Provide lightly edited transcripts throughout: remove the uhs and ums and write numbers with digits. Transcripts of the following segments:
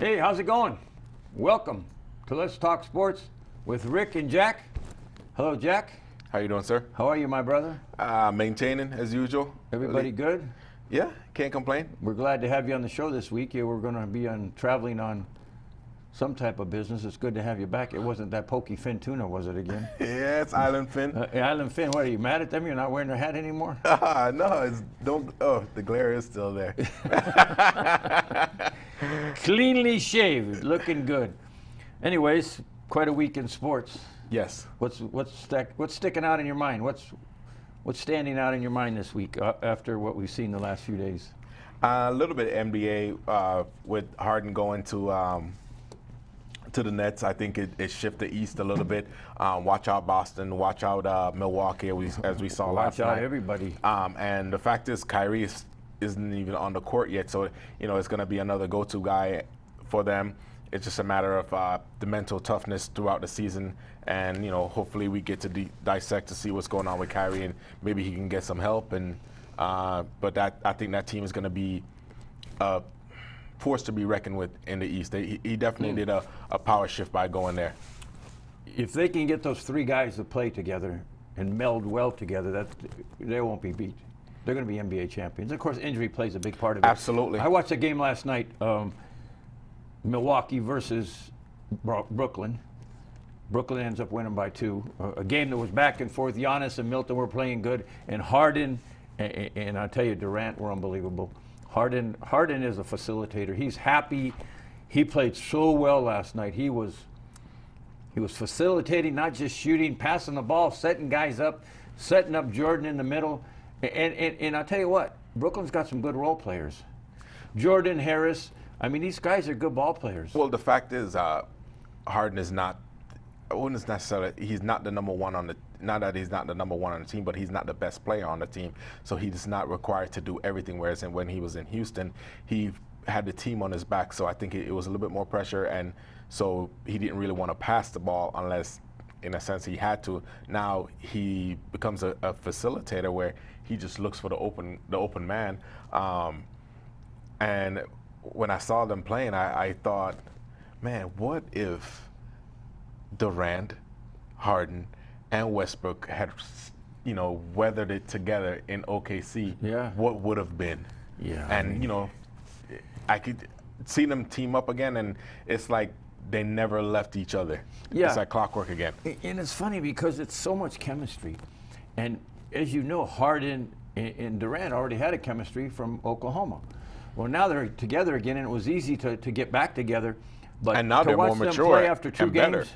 Hey, how's it going? Welcome to Let's Talk Sports with Rick and Jack. Hello, Jack. How you doing, sir? How are you, my brother? Maintaining as usual. Everybody good? Yeah, can't complain. We're glad to have you on the show this week. We're going to be traveling on some type of business. It's good to have you back. It wasn't that pokey fin tuna, was it again? Yeah, it's Island Fin. Island Fin. What, are you mad at them? You're not wearing their hat anymore? No, the glare is still there. Cleanly shaved, looking good. Anyways, quite a week in sports. Yes. What's sticking out in your mind? What's standing out in your mind this week after what we've seen the last few days? A little bit of NBA with Harden going to the Nets. I think it shifted east a little bit. Watch out Boston. Watch out Milwaukee, as we saw last night. Watch out everybody. And the fact is, Kyrie isn't even on the court yet, so it's going to be another go-to guy for them. It's just a matter of the mental toughness throughout the season, and hopefully we get to dissect to see what's going on with Kyrie, and maybe he can get some help. And but I think that team is going to be a force to be reckoned with in the East. He definitely did a power shift by going there. If they can get those three guys to play together and meld well together, they won't be beat. They're going to be NBA champions. Of course, injury plays a big part of it. Absolutely. I watched a game last night, Milwaukee versus Brooklyn. Brooklyn ends up winning by 2. A game that was back and forth. Giannis and Milton were playing good, and Harden and I'll tell you, Durant were unbelievable. Harden is a facilitator. He's happy. He played so well last night. He was facilitating, not just shooting, passing the ball, setting guys up, setting up Jordan in the middle. And I'll tell you what, Brooklyn's got some good role players. Jordan, Harris, I mean, these guys are good ball players. Well, the fact is, Harden is not, I wouldn't necessarily, he's not the number one on the, not that he's not the number one on the team, but he's not the best player on the team. So he's not required to do everything, whereas when he was in Houston, he had the team on his back. So I think it was a little bit more pressure, and so he didn't really want to pass the ball unless, in a sense, he had to. Now he becomes a facilitator where he just looks for the open man. And when I saw them playing, I thought, man, what if Durant, Harden, and Westbrook had, weathered it together in OKC? Yeah. What would have been? Yeah. And I could see them team up again, and it's like they never left each other. Yeah. It's like clockwork again. And it's funny because it's so much chemistry. And as you know, Harden and Durant already had a chemistry from Oklahoma. Well, now they're together again, and it was easy to get back together. But and now to they're watch more them mature play after 2 and games, better.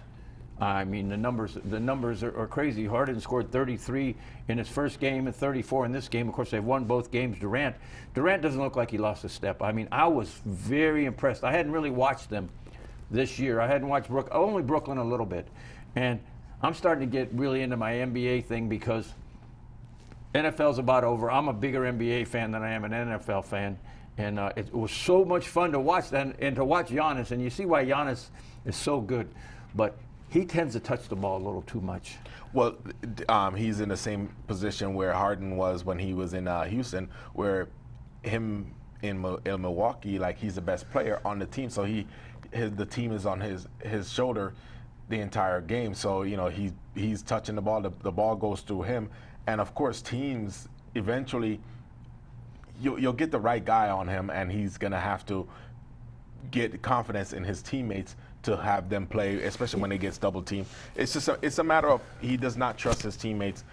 I mean, the numbers are crazy. Harden scored 33 in his first game and 34 in this game. Of course, they've won both games. Durant doesn't look like he lost a step. I mean, I was very impressed. I hadn't really watched them this year. I hadn't watched only Brooklyn a little bit. And I'm starting to get really into my NBA thing because NFL's about over. I'm a bigger NBA fan than I am an NFL fan. And it was so much fun to watch that and to watch Giannis. And you see why Giannis is so good. But he tends to touch the ball a little too much. Well, he's in the same position where Harden was when he was in Houston, where him in Milwaukee, like, he's the best player on the team. So the team is on his shoulder the entire game. So, he's touching the ball. The ball goes through him. And, of course, teams eventually – you'll get the right guy on him, and he's going to have to get confidence in his teammates to have them play, especially when he gets double teamed. It's a matter of he does not trust his teammates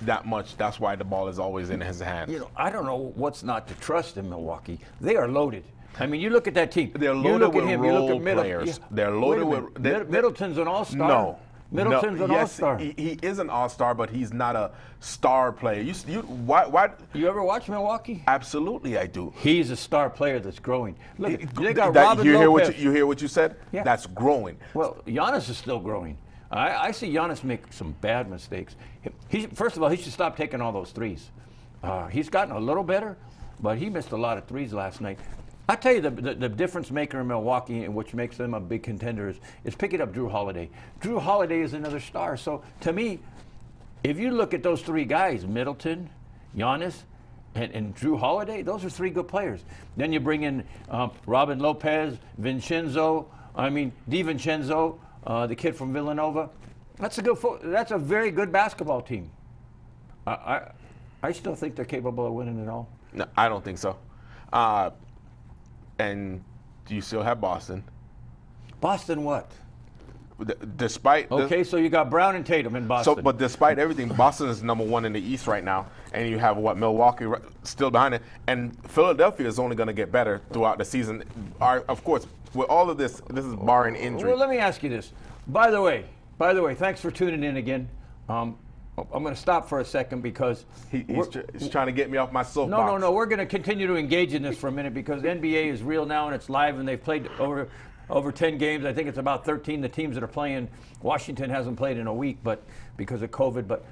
that much. That's why the ball is always in his hand. I don't know what's not to trust in Milwaukee. They are loaded. I mean, you look at that team. They're loaded with role players. They're loaded with. Middleton's an all-star. No. Middleton's an all-star. He is an all-star, but he's not a star player. Why? You ever watch Milwaukee? Absolutely, I do. He's a star player that's growing. Look, they got that, Robin you Lopez. hear what you said? Yeah. That's growing. Well, Giannis is still growing. I see Giannis make some bad mistakes. First of all, he should stop taking all those threes. He's gotten a little better, but he missed a lot of threes last night. I tell you, the difference maker in Milwaukee, and which makes them a big contender, is picking up Drew Holiday. Drew Holiday is another star. So to me, if you look at those 3 guys, Middleton, Giannis, and Drew Holiday, those are three good players. Then you bring in Robin Lopez, Vincenzo, DiVincenzo, the kid from Villanova. That's a very good basketball team. I still think they're capable of winning it all. No, I don't think so. And you still have Boston. Boston what? Despite so you got Brown and Tatum in Boston. but despite everything, Boston is number one in the East right now, and you have Milwaukee still behind it, and Philadelphia is only going to get better throughout the season. Of course, with all of this is barring injury. Well, let me ask you this. By the way, thanks for tuning in again. I'm going to stop for a second because he's trying to get me off my soapbox. No. We're going to continue to engage in this for a minute because NBA is real now and it's live, and they've played over 10 games. I think it's about 13. The teams that are playing, Washington hasn't played in a week, but because of COVID. But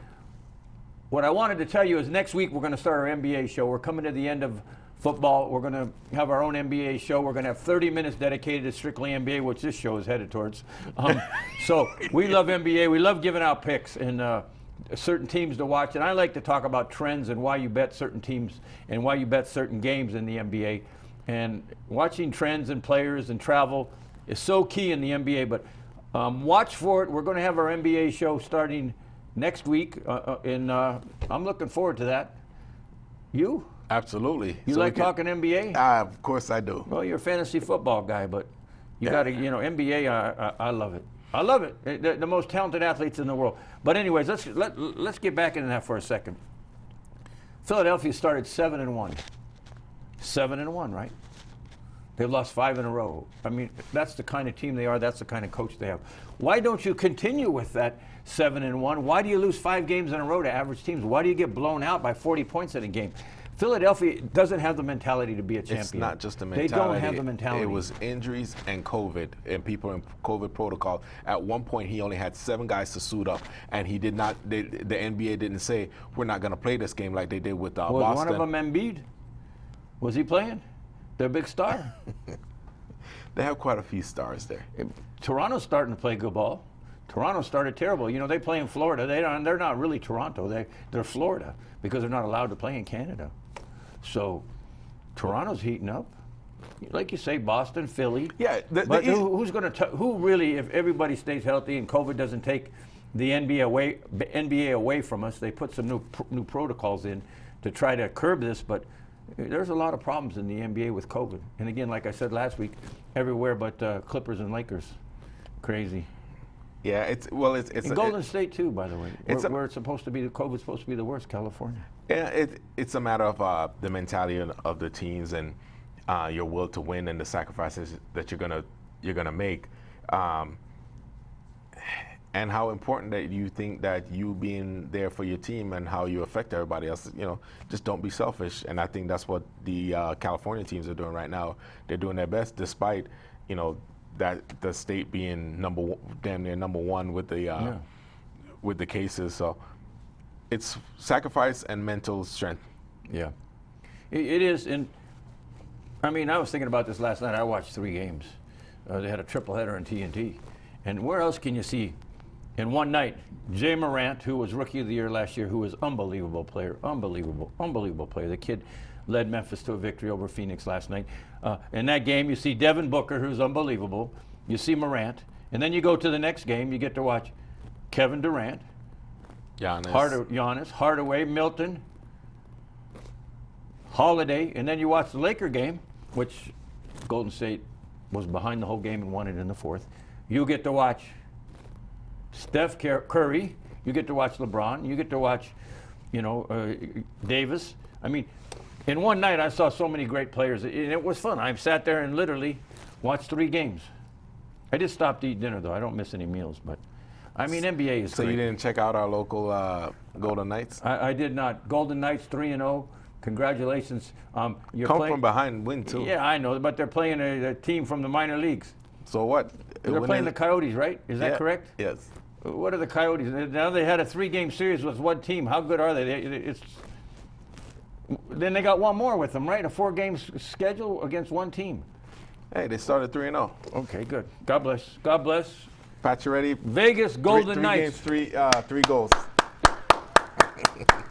what I wanted to tell you is next week we're going to start our NBA show. We're coming to the end of football. We're going to have our own NBA show. We're going to have 30 minutes dedicated to strictly NBA, which this show is headed towards. So we love NBA. We love giving out picks and certain teams to watch. And I like to talk about trends and why you bet certain teams and why you bet certain games in the NBA. And watching trends and players and travel is so key in the NBA, but watch for it. We're going to have our NBA show starting next week, and I'm looking forward to that. You? Absolutely. You like talking NBA? Of course I do. Well, you're a fantasy football guy, but you got to, NBA. I love it. I love it. They're the most talented athletes in the world. But anyways, let's get back into that for a second. Philadelphia started 7-1. 7-1, right? They've lost 5 in a row. That's the kind of team they are. That's the kind of coach they have. Why don't you continue with that 7-1? Why do you lose 5 games in a row to average teams? Why do you get blown out by 40 points in a game? Philadelphia doesn't have the mentality to be a champion. It's not just the mentality. They don't have the mentality. It was injuries and COVID and people in COVID protocol. At one point, he only had 7 guys to suit up, and he did not. The NBA didn't say we're not going to play this game like they did with Boston. Was one of them Embiid? Was he playing? Their big star. They have quite a few stars there. Toronto's starting to play good ball. Toronto started terrible. They play in Florida. They're not really Toronto. They're Florida because they're not allowed to play in Canada. So Toronto's heating up. Like you say, Boston, Philly. Yeah. Who's going to? Who really? If everybody stays healthy and COVID doesn't take the NBA away from us, they put some new protocols in to try to curb this, but. There's a lot of problems in the NBA with COVID. And again, like I said last week, everywhere but Clippers and Lakers. Crazy. Yeah, it's in Golden State too, by the way. Where it's supposed to be, COVID's supposed to be the worst, California. Yeah, it's a matter of the mentality of the teams and your will to win and the sacrifices that you're gonna make. And how important that you think that you being there for your team and how you affect everybody else. Just don't be selfish. And I think that's what the California teams are doing right now. They're doing their best, despite that the state being damn near number one with the cases. So it's sacrifice and mental strength. Yeah, it is. And I was thinking about this last night. I watched 3 games. They had a triple header in TNT. And where else can you see? In one night, Jay Morant, who was Rookie of the Year last year, who was unbelievable player. The kid led Memphis to a victory over Phoenix last night. In that game, you see Devin Booker, who's unbelievable. You see Morant. And then you go to the next game, you get to watch Kevin Durant, Giannis, Hardaway, Milton, Holiday. And then you watch the Laker game, which Golden State was behind the whole game and won it in the 4th. You get to watch Steph Curry, you get to watch LeBron, you get to watch, Davis. In one night I saw so many great players, and it was fun. I sat there and literally watched 3 games. I just stopped to eat dinner though. I don't miss any meals, but NBA is so great. You didn't check out our local Golden Knights? I did not. Golden Knights 3-0. Congratulations. You're Come playing, from behind, win too. Yeah, I know, but they're playing a team from the minor leagues. So what? They're playing the Coyotes, right? Is that correct? Yes. What are the Coyotes? Now they had a 3-game series with one team. How good are they? Then they got one more with them, right? A 4-game schedule against one team. Hey, they started 3-0. Okay, good. God bless. God bless. Pat, you ready? Vegas Golden Knights. 3 games, 3 goals.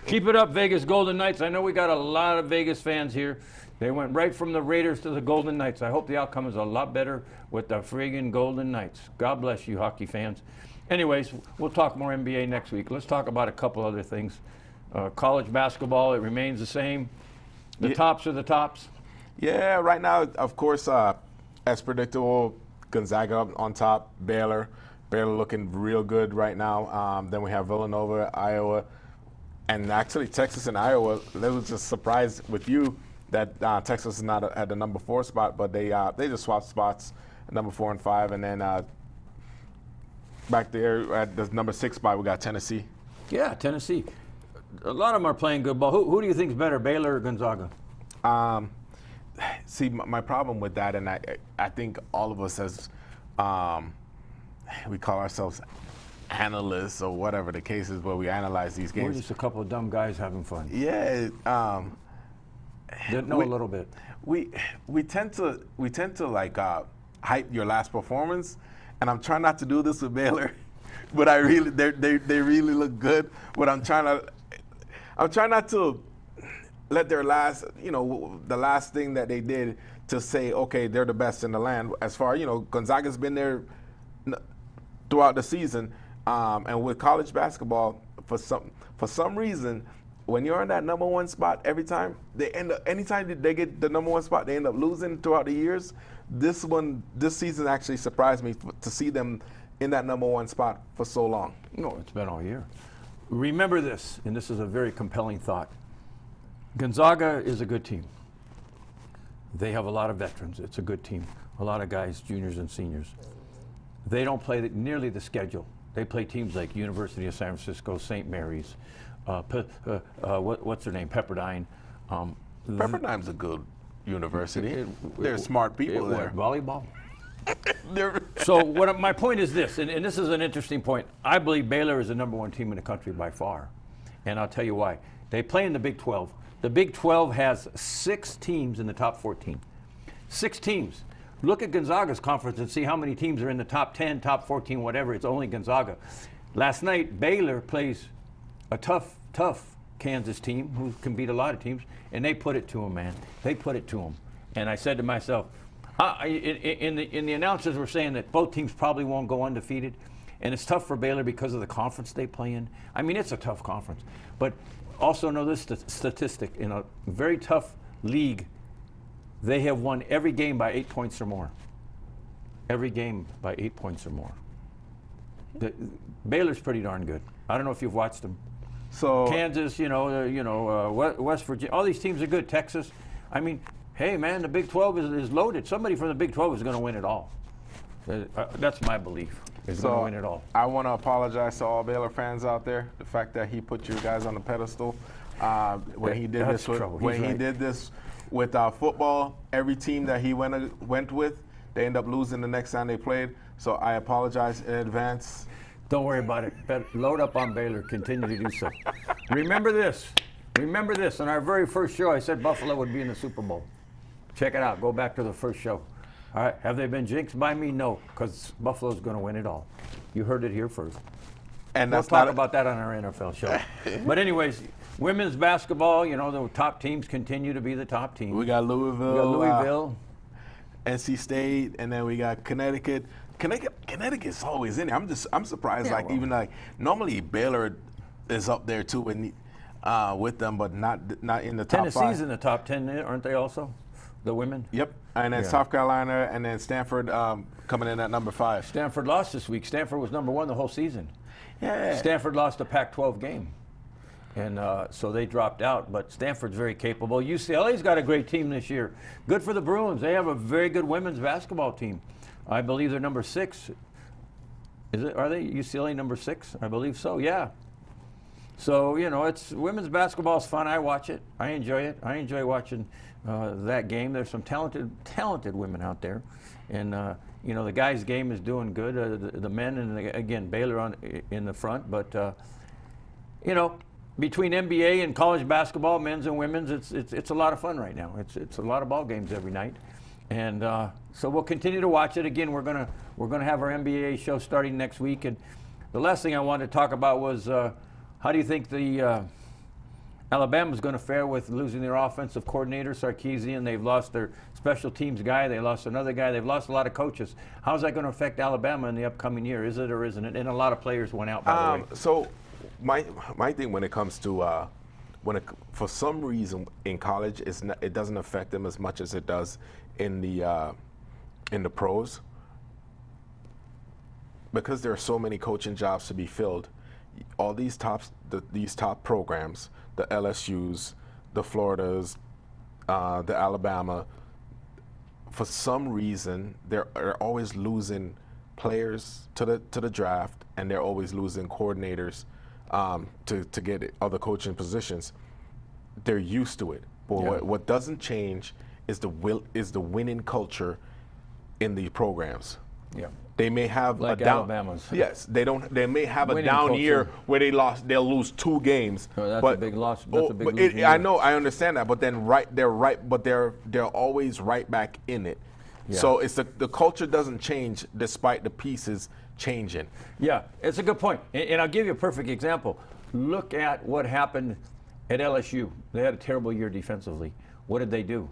Keep it up, Vegas Golden Knights. I know we got a lot of Vegas fans here. They went right from the Raiders to the Golden Knights. I hope the outcome is a lot better with the friggin' Golden Knights. God bless you, hockey fans. Anyways, we'll talk more NBA next week. Let's talk about a couple other things. College basketball, it remains the same. The tops are the tops. Yeah, right now, of course, as predictable, Gonzaga up on top, Baylor looking real good right now. Then we have Villanova, Iowa, and actually Texas and Iowa. There was just surprised with you that Texas is not at the number 4 spot, but they just swapped spots, number 4 and 5, and then back there at the number 6 spot we got Tennessee. Yeah, Tennessee. A lot of them are playing good ball. Who do you think is better, Baylor or Gonzaga? See, my problem with that, and I think all of us as we call ourselves analysts or whatever the case is, where we analyze these games. We're just a couple of dumb guys having fun. Yeah, Didn't know a little bit. We tend to like hype your last performance, and I'm trying not to do this with Baylor, but they really look good. But I'm trying not to let their last, the last thing that they did to say, okay, they're the best in the land. As far, Gonzaga's been there throughout the season, and with college basketball, for some reason, when you're in that number 1 spot every time, anytime they get the number 1 spot, they end up losing throughout the years. This season actually surprised me to see them in that number 1 spot for so long. No, it's been all year. Remember this, and this is a very compelling thought. Gonzaga is a good team. They have a lot of veterans. It's a good team. A lot of guys, juniors and seniors. They don't play nearly the schedule. They play teams like University of San Francisco, St. Mary's, what's their name, Pepperdine. Pepperdine's a good university. There's smart people there. Volleyball. So my point is this, and this is an interesting point. I believe Baylor is the number 1 team in the country by far, and I'll tell you why. They play in the Big 12. The Big 12 has 6 teams in the top 14. 6 teams. Look at Gonzaga's conference and see how many teams are in the top 10, top 14, whatever. It's only Gonzaga. Last night, Baylor plays a tough Kansas team who can beat a lot of teams, and they put it to them, man. They put it to them. And I said to myself, in the announcers were saying that both teams probably won't go undefeated, and it's tough for Baylor because of the conference they play in. I mean, it's a tough conference. But also know this statistic, in a very tough league, they have won every game by 8 points or more. Every game by 8 points or more. Baylor's pretty darn good. I don't know if you've watched them. So Kansas, West Virginia, all these teams are good. Texas. I mean, hey, man, the Big 12 is loaded. Somebody from the Big 12 is going to win it all. That's my belief. Is going to win it all. I want to apologize to all Baylor fans out there. The fact that he put you guys on the pedestal when he did this with football, every team that he went with, they end up losing the next time they played. So I apologize in advance. Don't worry about it. Load up on Baylor. Continue to do so. Remember this. On our very first show, I said Buffalo would be in the Super Bowl. Check it out. Go back to the first show. All right. Have they been jinxed by me? No, because Buffalo's going to win it all. You heard it here first. And we'll talk about that on our NFL show. But anyways, women's basketball, the top teams continue to be the top teams. We got Louisville. NC State, and then we got Connecticut. Connecticut's always in there. I'm surprised. Normally Baylor is up there too with them, but not in the top 5. Tennessee's in the top 10, aren't they also? The women? Yep. And then South Carolina, and then Stanford coming in at number 5. Stanford lost this week. Stanford was number 1 the whole season. Yeah. Stanford lost a Pac-12 game. And so they dropped out, but Stanford's very capable. UCLA's got a great team this year. Good for the Bruins. They have a very good women's basketball team. I believe they're number 6. Are they UCLA number 6? I believe so, yeah. So, it's women's basketball's fun. I watch it. I enjoy it. I enjoy watching that game. There's some talented women out there. And, the guys' game is doing good. The men, and again, Baylor in the front. But, between NBA and college basketball, men's and women's, it's a lot of fun right now. It's a lot of ball games every night. And so we'll continue to watch it. Again, we're gonna have our NBA show starting next week. And the last thing I wanted to talk about was How do you think the Alabama's going to fare with losing their offensive coordinator, Sarkisian? They've lost their special teams guy. They lost another guy. They've lost a lot of coaches. How's that going to affect Alabama in the upcoming year? Is it or isn't it? And a lot of players went out, by the way. So my thing when it comes to for some reason in college, it doesn't affect them as much as it does in the pros, because there are so many coaching jobs to be filled. All these top programs, the LSU's, the Floridas, the Alabama, for some reason they're always losing players to the draft, and they're always losing coordinators to get other coaching positions. They're used to it. But what doesn't change is the winning culture in the programs. Yeah. They may have like a down. Alabama's. Yes, they may have a Winning down culture. year where they'll lose 2 games. Oh, that's but, a big loss. That's a big but losing I year. know, I understand that. But then they're always right back in it. Yeah. So it's the culture doesn't change despite the pieces changing. Yeah, it's a good point. And I'll give you a perfect example. Look at what happened at LSU. They had a terrible year defensively. What did they do?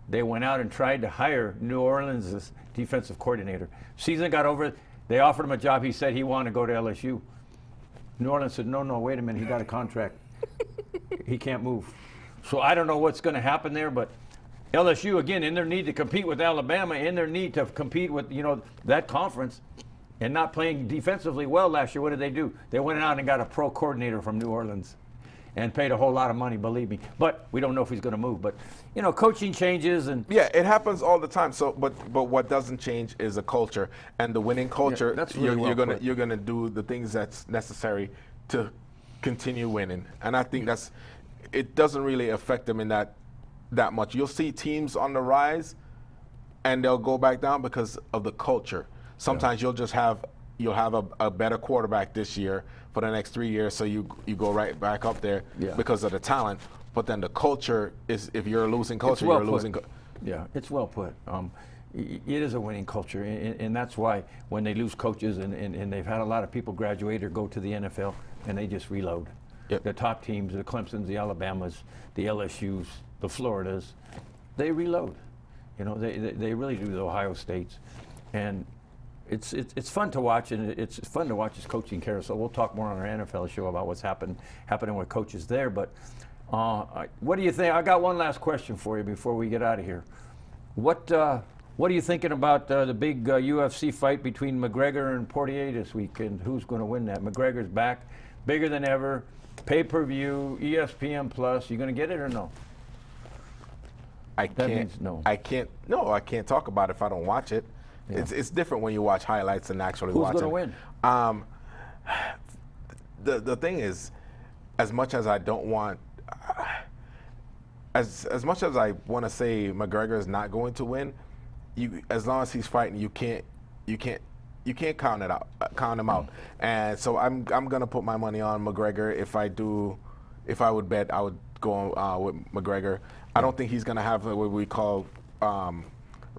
They went out and tried to hire New Orleans' defensive coordinator. Season got over. They offered him a job. He said he wanted to go to LSU. New Orleans said, no, wait a minute. He got a contract. He can't move. So I don't know what's going to happen there, but LSU, again, in their need to compete with Alabama, in their need to compete with, that conference, and not playing defensively well last year, what did they do? They went out and got a pro coordinator from New Orleans and paid a whole lot of money, believe me. But we don't know if he's going to move. But, coaching changes and Yeah, it happens all the time. So, but what doesn't change is the culture, and the winning culture. Yeah, that's really you're gonna do the things that's necessary to continue winning, and I think it doesn't really affect them in that much. You'll see teams on the rise, and they'll go back down because of the culture. Sometimes you'll have a better quarterback this year for the next 3 years, so you go right back up there because of the talent. But then the culture is, if you're a losing culture, you're losing. Yeah, it's well put. It is a winning culture, and that's why when they lose coaches and they've had a lot of people graduate or go to the NFL, and they just reload. Yep. The top teams, the Clemsons, the Alabamas, the LSUs, the Floridas, they reload. They really do, the Ohio States. And it's fun to watch, and it's fun to watch this coaching carousel. We'll talk more on our NFL show about what's happening with coaches there. But what do you think? I got one last question for you before we get out of here. What are you thinking about the big UFC fight between McGregor and Poirier this week, and who's going to win that? McGregor's back, bigger than ever, pay-per-view, ESPN Plus. You going to get it or no? I can't talk about it if I don't watch it. Yeah. It's different when you watch highlights and actually watch it. Who's going to win? The thing is, as much as I don't want, as much as I want to say McGregor is not going to win, as long as he's fighting, you can't count him out. And so I'm gonna put my money on McGregor. If I would bet, I would go with McGregor. I don't think he's gonna have what we call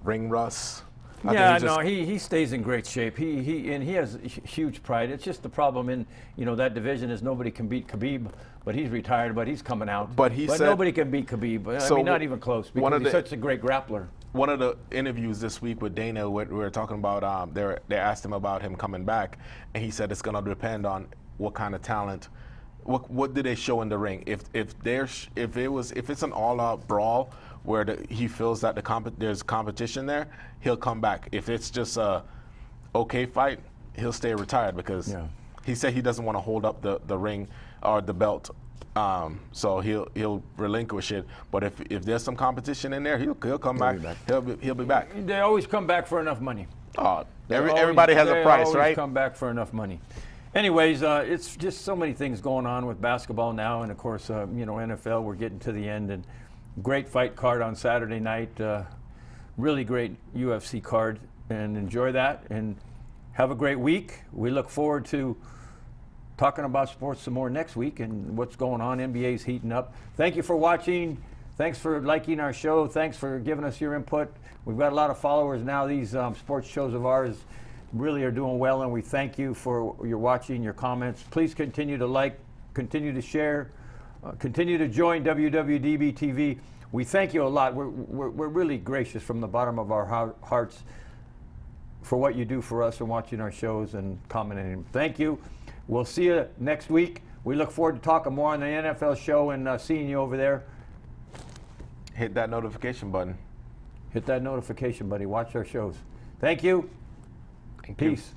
ring rust. He stays in great shape. He has huge pride. It's just the problem in that division is nobody can beat Khabib, but he's retired, but he's coming out. But nobody can beat Khabib. Not even close, because he's such a great grappler. One of the interviews this week with Dana, we were talking about, they asked him about him coming back, and he said it's going to depend on what kind of talent, what did they show in the ring. If it's an all-out brawl where he feels that there's competition there, he'll come back. If it's just a okay fight, he'll stay retired, because he said he doesn't want to hold up the ring or the belt. So he'll relinquish it. But if there's some competition in there, he'll come back. He'll be back. They always come back for enough money. Everybody has a price, right? They come back for enough money. Anyways, it's just so many things going on with basketball now, and of course, NFL. We're getting to the end, and great fight card on Saturday night. Really great UFC card, and enjoy that, and have a great week. We look forward to talking about sports some more next week and what's going on. NBA's heating up. Thank you for watching. Thanks for liking our show. Thanks for giving us your input. We've got a lot of followers now. These sports shows of ours really are doing well, and we thank you for your watching, your comments. Please continue to like, continue to share, continue to join WWDB TV. We thank you a lot. We're really gracious from the bottom of our hearts for what you do for us and watching our shows and commenting. Thank you. We'll see you next week. We look forward to talking more on the NFL show and seeing you over there. Hit that notification button. Hit that notification, buddy. Watch our shows. Thank you. Thank you. Peace.